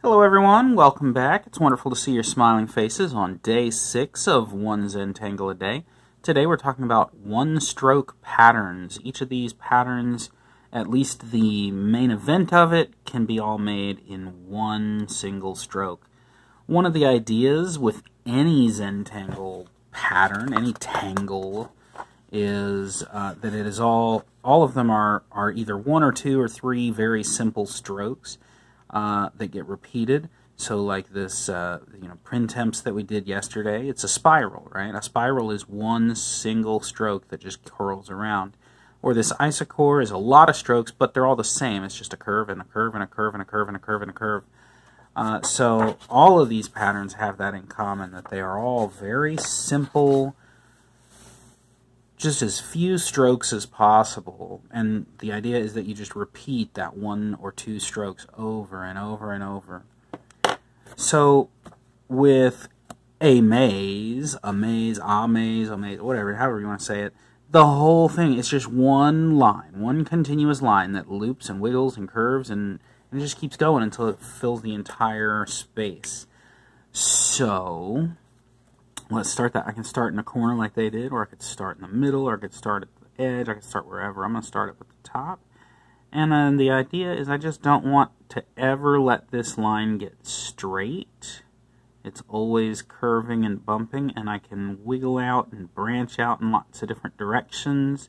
Hello everyone, welcome back. It's wonderful to see your smiling faces on day 6 of One Zentangle A Day. Today we're talking about one-stroke patterns. Each of these patterns, at least the main event of it, can be all made in one single stroke. One of the ideas with any Zentangle pattern, any tangle, is that it is all of them are either one or two or three very simple strokes that get repeated. So like this printemps that we did yesterday, it's a spiral, right? A spiral is one single stroke that just curls around. Or this isochord is a lot of strokes, but they're all the same. It's just a curve and a curve and a curve and a curve and a curve and a curve. So all of these patterns have that in common, that they are all very simple, just as few strokes as possible, and the idea is that you just repeat that one or two strokes over and over and over. So with Amaze, whatever, however you want to say it, the whole thing is just one line, one continuous line that loops and wiggles and curves and it just keeps going until it fills the entire space. So let's start that. I can start in a corner like they did, or I could start in the middle, or I could start at the edge, I could start wherever. I'm going to start it with the top. And then the idea is I just don't want to ever let this line get straight. It's always curving and bumping, and I can wiggle out and branch out in lots of different directions.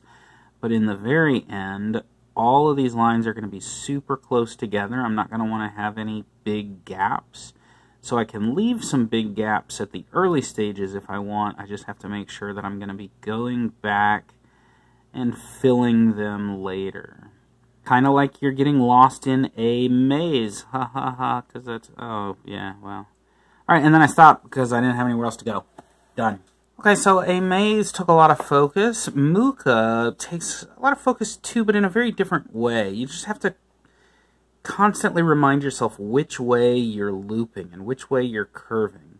But in the very end, all of these lines are going to be super close together. I'm not going to want to have any big gaps. So I can leave some big gaps at the early stages if I want. I just have to make sure that I'm going to be going back and filling them later. Kind of like you're getting lost in a maze. Ha ha ha. Because that's, oh yeah, well. Alright, and then I stopped because I didn't have anywhere else to go. Done. Okay, so Amaze took a lot of focus. Mooka takes a lot of focus too, but in a very different way. You just have to constantly remind yourself which way you're looping and which way you're curving.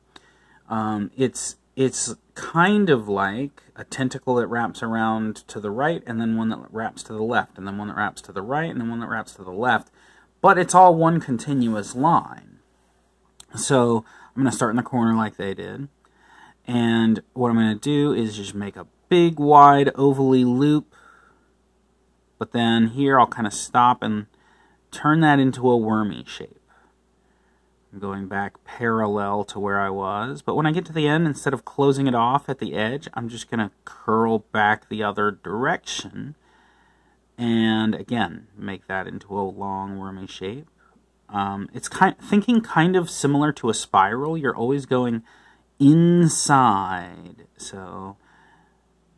It's kind of like a tentacle that wraps around to the right, and then one that wraps to the left, and then one that wraps to the right, and then one that wraps to the left. But it's all one continuous line. So I'm going to start in the corner like they did. And what I'm going to do is just make a big, wide, ovally loop. But then here I'll kind of stop and turn that into a wormy shape. I'm going back parallel to where I was, but when I get to the end, instead of closing it off at the edge, I'm just going to curl back the other direction, and again, make that into a long wormy shape. It's thinking kind of similar to a spiral. You're always going inside, so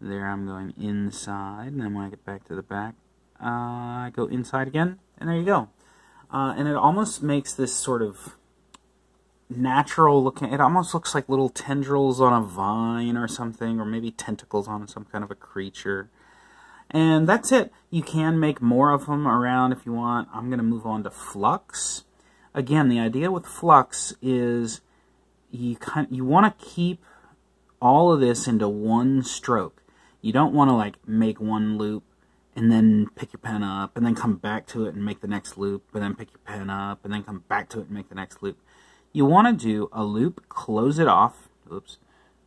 there I'm going inside, and then when I get back to the back, I go inside again, and there you go. And it almost makes this sort of natural looking, it almost looks like little tendrils on a vine or something, or maybe tentacles on some kind of a creature. And that's it. You can make more of them around if you want. I'm going to move on to Flux. Again, the idea with Flux is you want to keep all of this into one stroke. You don't want to like make one loop and then pick your pen up, and then come back to it and make the next loop, and then pick your pen up, and then come back to it and make the next loop. You want to do a loop, close it off, oops,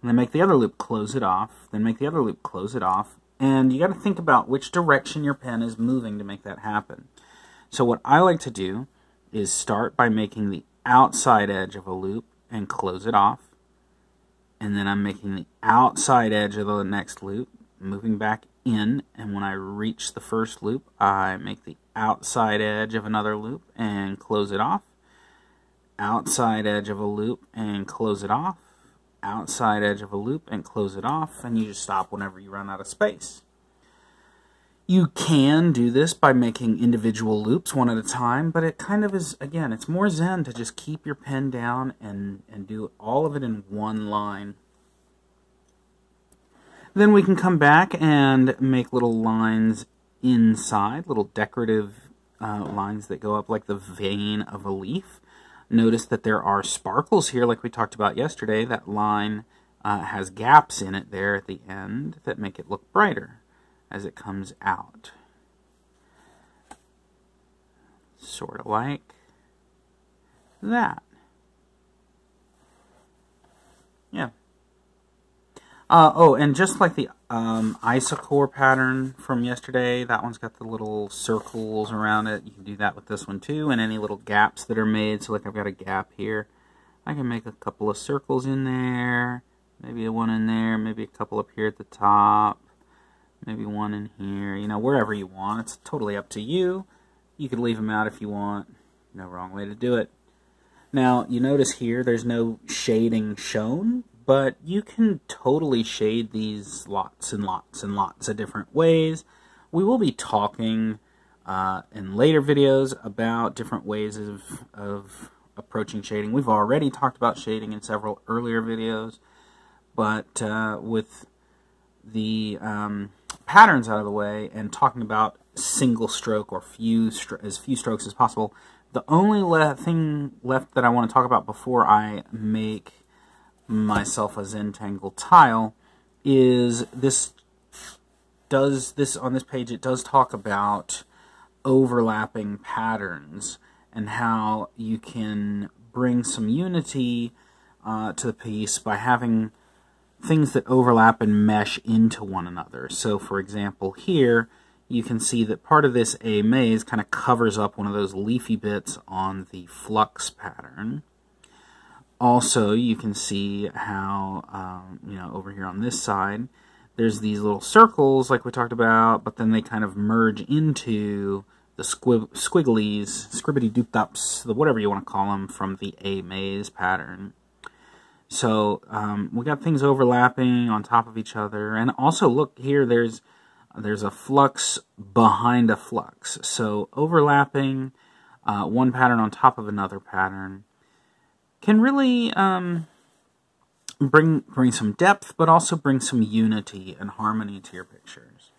and then make the other loop, close it off, then make the other loop, close it off, and you got to think about which direction your pen is moving to make that happen. So what I like to do is start by making the outside edge of a loop and close it off, and then I'm making the outside edge of the next loop, moving back in, and when I reach the first loop, I make the outside edge of another loop and close it off, outside edge of a loop and close it off, outside edge of a loop and close it off, and you just stop whenever you run out of space. You can do this by making individual loops one at a time, but it kind of is, again, it's more zen to just keep your pen down and do all of it in one line. Then we can come back and make little lines inside, little decorative lines that go up like the vein of a leaf. Notice that there are sparkles here like we talked about yesterday. That line has gaps in it there at the end that make it look brighter as it comes out. Sort of like that. Yeah. Oh, and just like the isocore pattern from yesterday, that one's got the little circles around it. You can do that with this one too, and any little gaps that are made. So like I've got a gap here. I can make a couple of circles in there, maybe one in there, maybe a couple up here at the top, maybe one in here, you know, wherever you want. It's totally up to you. You could leave them out if you want. No wrong way to do it. Now, you notice here there's no shading shown, but you can totally shade these lots and lots and lots of different ways. We will be talking in later videos about different ways of approaching shading. We've already talked about shading in several earlier videos, but with the patterns out of the way and talking about single stroke or as few strokes as possible, the only thing left that I want to talk about before I make myself a Zentangle tile is this on this page. It does talk about overlapping patterns and how you can bring some unity to the piece by having things that overlap and mesh into one another. So for example here you can see that part of this Amaze kind of covers up one of those leafy bits on the Flux pattern. Also, you can see how, you know, over here on this side, there's these little circles like we talked about, but then they kind of merge into the squigglies, scribbity-doop-dops, whatever you want to call them, from the Amaze pattern. So we got things overlapping on top of each other, and also look here, there's a flux behind a flux. So overlapping one pattern on top of another pattern can really bring some depth, but also bring some unity and harmony to your pictures.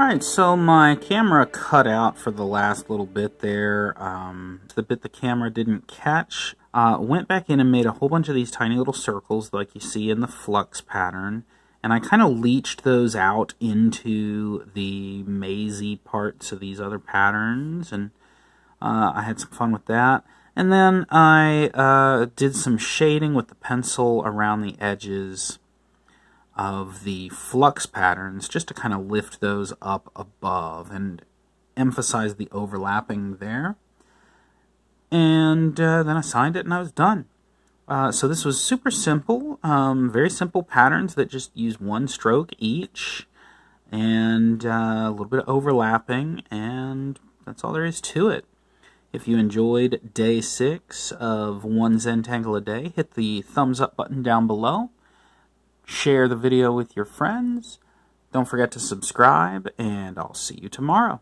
Alright, so my camera cut out for the last little bit there. The bit the camera didn't catch. Went back in and made a whole bunch of these tiny little circles like you see in the Flux pattern. And I kind of leached those out into the mazy parts of these other patterns. And I had some fun with that. And then I did some shading with the pencil around the edges of the Flux patterns just to kind of lift those up above and emphasize the overlapping there. And then I signed it and I was done. So this was super simple, very simple patterns that just use one stroke each and a little bit of overlapping, and that's all there is to it. If you enjoyed day 6 of One Zentangle A Day, hit the thumbs up button down below. Share the video with your friends. Don't forget to subscribe, and I'll see you tomorrow.